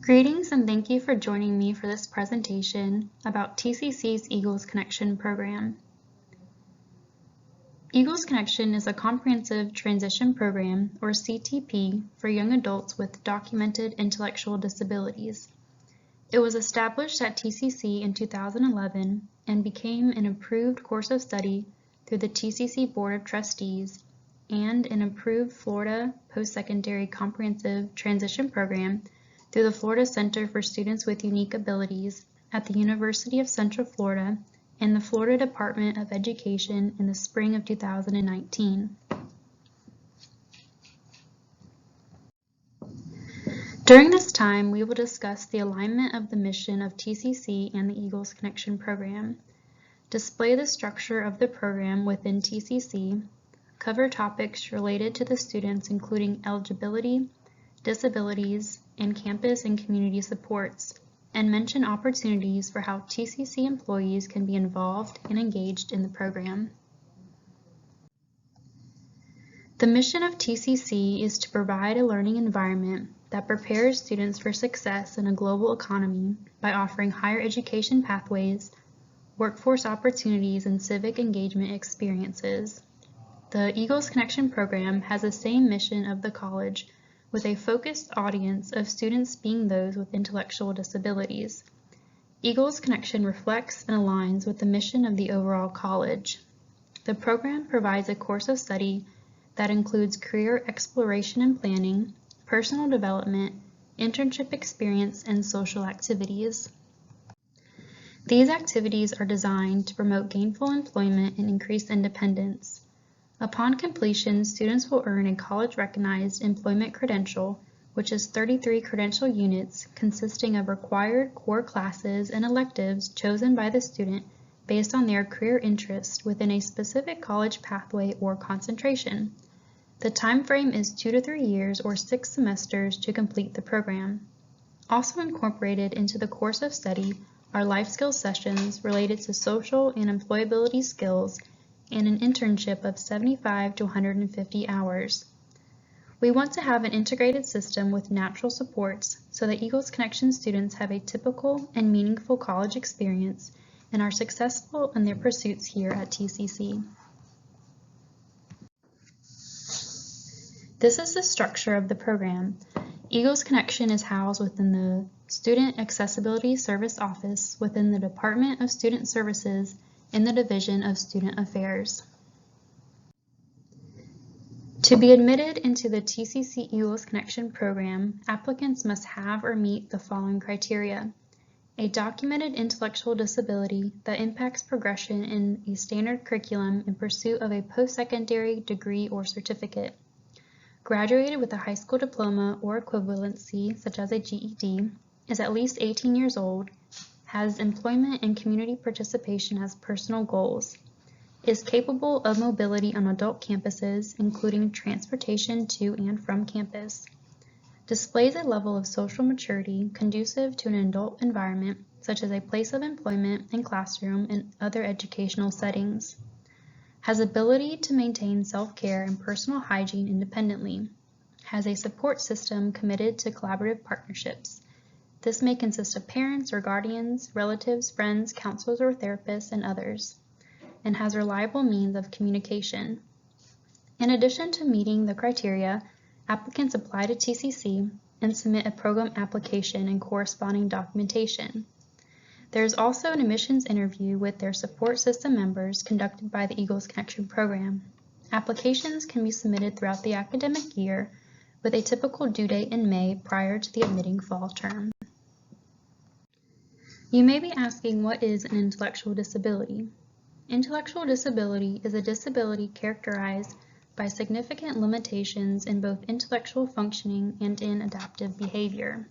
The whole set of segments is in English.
Greetings and thank you for joining me for this presentation about TCC's Eagles Connection program. Eagles Connection is a comprehensive transition program, or CTP, for young adults with documented intellectual disabilities. It was established at TCC in 2011 and became an approved course of study through the TCC Board of Trustees and an approved Florida post-secondary comprehensive transition program through the Florida Center for Students with Unique Abilities at the University of Central Florida and the Florida Department of Education in the spring of 2019. During this time, we will discuss the alignment of the mission of TCC and the Eagles Connection program, display the structure of the program within TCC, cover topics related to the students including eligibility, disabilities, and campus and community supports, and mention opportunities for how TCC employees can be involved and engaged in the program. The mission of TCC is to provide a learning environment that prepares students for success in a global economy by offering higher education pathways, workforce opportunities, and civic engagement experiences. The Eagles Connection program has the same mission of the college, with a focused audience of students being those with intellectual disabilities. Eagles Connection reflects and aligns with the mission of the overall college. The program provides a course of study that includes career exploration and planning, personal development, internship experience, and social activities. These activities are designed to promote gainful employment and increase independence. Upon completion, students will earn a college-recognized employment credential, which is 33 credential units consisting of required core classes and electives chosen by the student based on their career interest within a specific college pathway or concentration. The time frame is 2 to 3 years or 6 semesters to complete the program. Also incorporated into the course of study are life skills sessions related to social and employability skills and an internship of 75 to 150 hours. We want to have an integrated system with natural supports so that Eagles Connection students have a typical and meaningful college experience and are successful in their pursuits here at TCC. This is the structure of the program. Eagles Connection is housed within the Student Accessibility Service Office within the Department of Student Services in the Division of Student Affairs. To be admitted into the TCC Eagles Connection program, applicants must have or meet the following criteria: a documented intellectual disability that impacts progression in a standard curriculum in pursuit of a post-secondary degree or certificate, graduated with a high school diploma or equivalency such as a GED, is at least 18 years old, has employment and community participation as personal goals, is capable of mobility on adult campuses, including transportation to and from campus, displays a level of social maturity conducive to an adult environment, such as a place of employment and classroom and other educational settings, has ability to maintain self-care and personal hygiene independently, has a support system committed to collaborative partnerships. This may consist of parents or guardians, relatives, friends, counselors or therapists, and others, and has reliable means of communication. In addition to meeting the criteria, applicants apply to TCC and submit a program application and corresponding documentation. There is also an admissions interview with their support system members conducted by the Eagles Connection program. Applications can be submitted throughout the academic year with a typical due date in May prior to the admitting fall term. You may be asking, what is an intellectual disability? Intellectual disability is a disability characterized by significant limitations in both intellectual functioning and in adaptive behavior.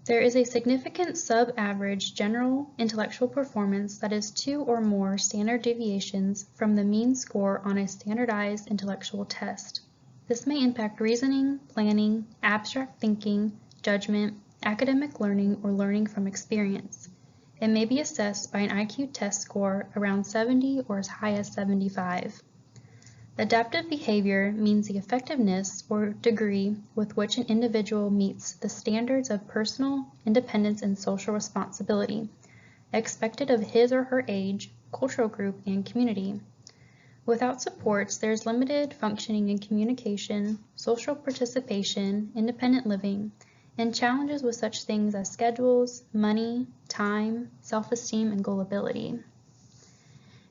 There is a significant sub-average general intellectual performance that is 2 or more standard deviations from the mean score on a standardized intellectual test. This may impact reasoning, planning, abstract thinking, judgment, academic learning, or learning from experience. It may be assessed by an IQ test score around 70 or as high as 75. Adaptive behavior means the effectiveness or degree with which an individual meets the standards of personal independence and social responsibility expected of his or her age, cultural group, and community. Without supports, there is limited functioning in communication, social participation, independent living, and challenges with such things as schedules, money, time, self-esteem, and goalability.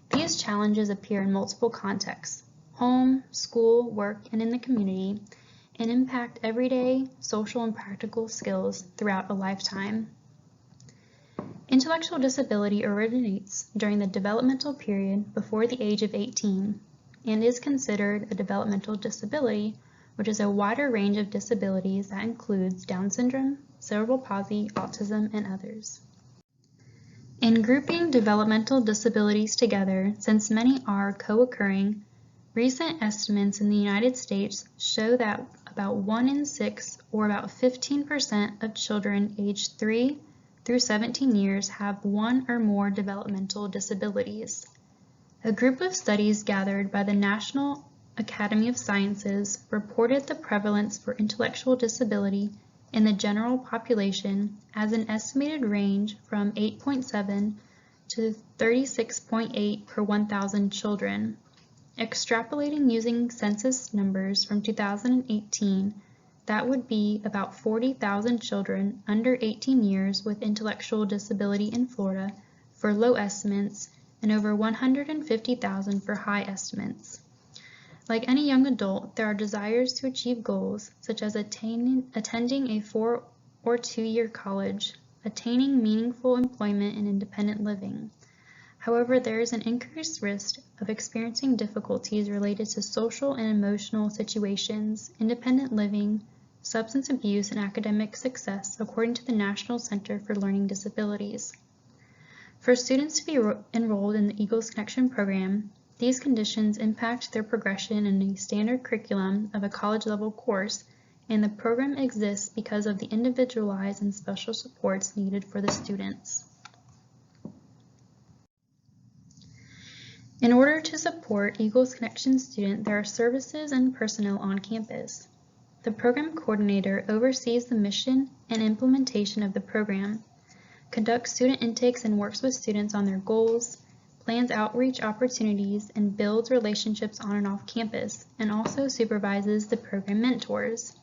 These challenges appear in multiple contexts: home, school, work, and in the community, and impact everyday social and practical skills throughout a lifetime. Intellectual disability originates during the developmental period before the age of 18 and is considered a developmental disability, which is a wider range of disabilities that includes Down syndrome, cerebral palsy, autism, and others. In grouping developmental disabilities together, since many are co-occurring, recent estimates in the United States show that about 1 in 6, or about 15% of children aged 3 through 17 years have one or more developmental disabilities. A group of studies gathered by the National Academy of Sciences reported the prevalence for intellectual disability in the general population as an estimated range from 8.7 to 36.8 per 1,000 children. Extrapolating using census numbers from 2018, that would be about 40,000 children under 18 years with intellectual disability in Florida for low estimates and over 150,000 for high estimates. Like any young adult, there are desires to achieve goals such as attending a 4 or 2-year college, attaining meaningful employment and independent living. However, there is an increased risk of experiencing difficulties related to social and emotional situations, independent living, substance abuse, and academic success, according to the National Center for Learning Disabilities. For students to be enrolled in the Eagles Connection program, these conditions impact their progression in a standard curriculum of a college-level course, and the program exists because of the individualized and special supports needed for the students. In order to support Eagles Connection students, there are services and personnel on campus. The program coordinator oversees the mission and implementation of the program, conducts student intakes and works with students on their goals, plans outreach opportunities, and builds relationships on and off campus, and also supervises the program mentors.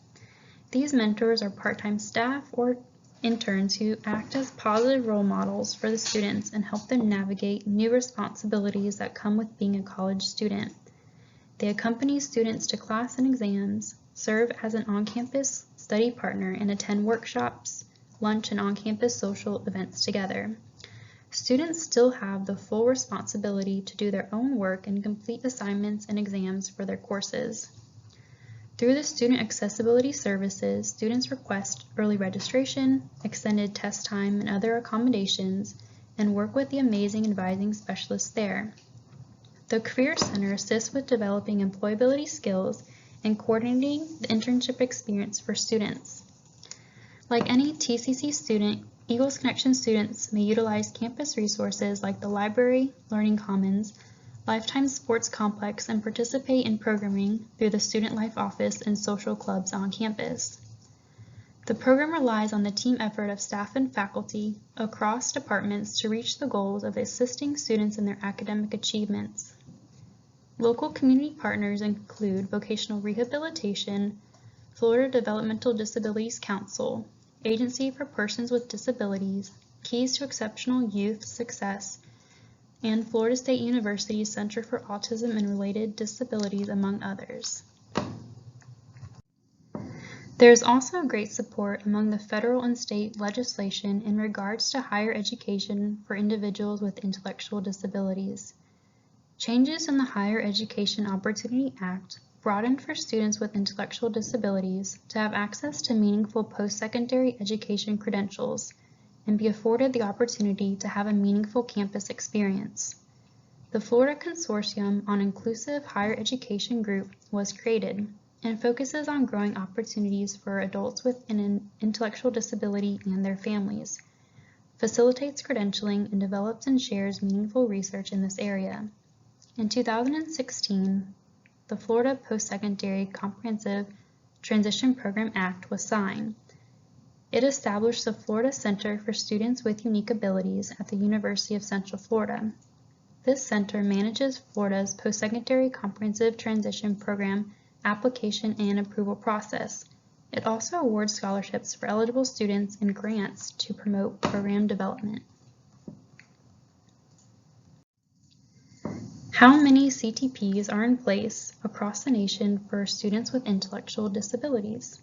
These mentors are part-time staff or interns who act as positive role models for the students and help them navigate new responsibilities that come with being a college student. They accompany students to class and exams, serve as an on-campus study partner, and attend workshops, lunch, and on-campus social events together. Students still have the full responsibility to do their own work and complete assignments and exams for their courses. Through the Student Accessibility Services, students request early registration, extended test time, and other accommodations, and work with the amazing advising specialists there. The Career Center assists with developing employability skills and coordinating the internship experience for students. Like any TCC student, Eagles Connection students may utilize campus resources like the library, Learning Commons, Lifetime Sports Complex, and participate in programming through the Student Life Office and social clubs on campus. The program relies on the team effort of staff and faculty across departments to reach the goals of assisting students in their academic achievements. Local community partners include Vocational Rehabilitation, Florida Developmental Disabilities Council, Agency for Persons with Disabilities, Keys to Exceptional Youth Success, and Florida State University's Center for Autism and Related Disabilities, among others. There is also great support among the federal and state legislation in regards to higher education for individuals with intellectual disabilities. Changes in the Higher Education Opportunity Act broadened for students with intellectual disabilities to have access to meaningful post-secondary education credentials and be afforded the opportunity to have a meaningful campus experience. The Florida Consortium on Inclusive Higher Education Group was created and focuses on growing opportunities for adults with an intellectual disability and their families, facilitates credentialing, and develops and shares meaningful research in this area. In 2016, the Florida Post-Secondary Comprehensive Transition Program Act was signed. It established the Florida Center for Students with Unique Abilities at the University of Central Florida. This center manages Florida's post-secondary comprehensive transition program application and approval process. It also awards scholarships for eligible students and grants to promote program development. How many CTPs are in place across the nation for students with intellectual disabilities?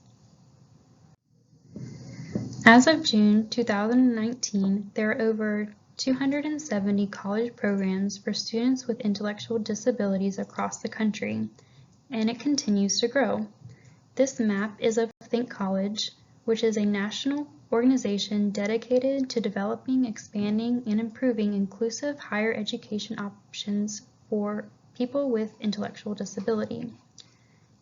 As of June 2019, there are over 270 college programs for students with intellectual disabilities across the country, and it continues to grow. This map is of Think College, which is a national organization dedicated to developing, expanding, and improving inclusive higher education options for people with intellectual disability.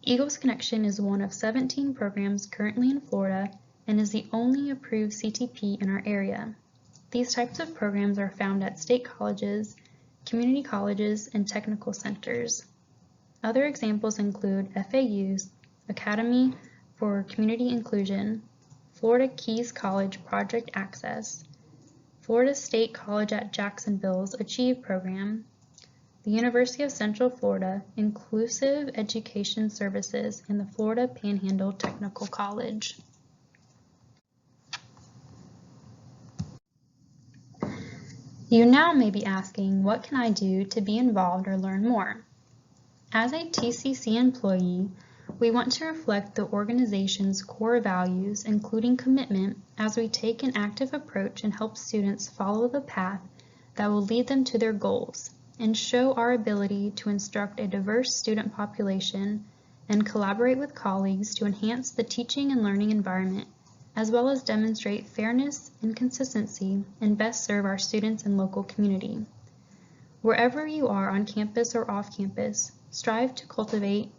Eagles Connection is one of 17 programs currently in Florida and is the only approved CTP in our area. These types of programs are found at state colleges, community colleges, and technical centers. Other examples include FAU's Academy for Community Inclusion, Florida Keys College Project Access, Florida State College at Jacksonville's Achieve program, the University of Central Florida Inclusive Education Services, and the Florida Panhandle Technical College. You now may be asking, what can I do to be involved or learn more? As a TCC employee, we want to reflect the organization's core values, including commitment, as we take an active approach and help students follow the path that will lead them to their goals, and show our ability to instruct a diverse student population and collaborate with colleagues to enhance the teaching and learning environment, as well as demonstrate fairness and consistency and best serve our students and local community. Wherever you are on campus or off campus, strive to cultivate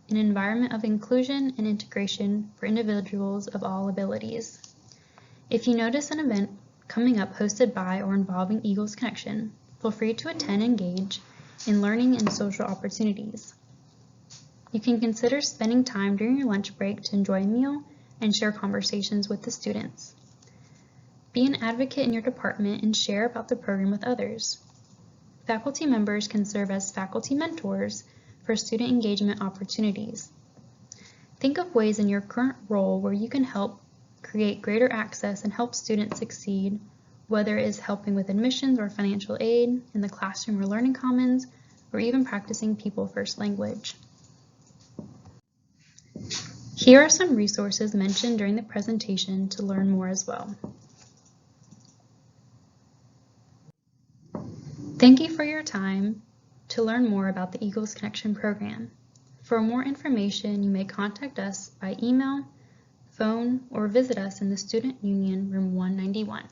an environment of inclusion and integration for individuals of all abilities. If you notice an event coming up hosted by or involving Eagles Connection, feel free to attend and engage in learning and social opportunities. You can consider spending time during your lunch break to enjoy a meal and share conversations with the students. Be an advocate in your department and share about the program with others. Faculty members can serve as faculty mentors for student engagement opportunities. Think of ways in your current role where you can help create greater access and help students succeed, whether it is helping with admissions or financial aid, in the classroom or learning commons, or even practicing people first language. Here are some resources mentioned during the presentation to learn more as well. Thank you for your time to learn more about the Eagles Connection program. For more information, you may contact us by email, phone, or visit us in the Student Union Room 191.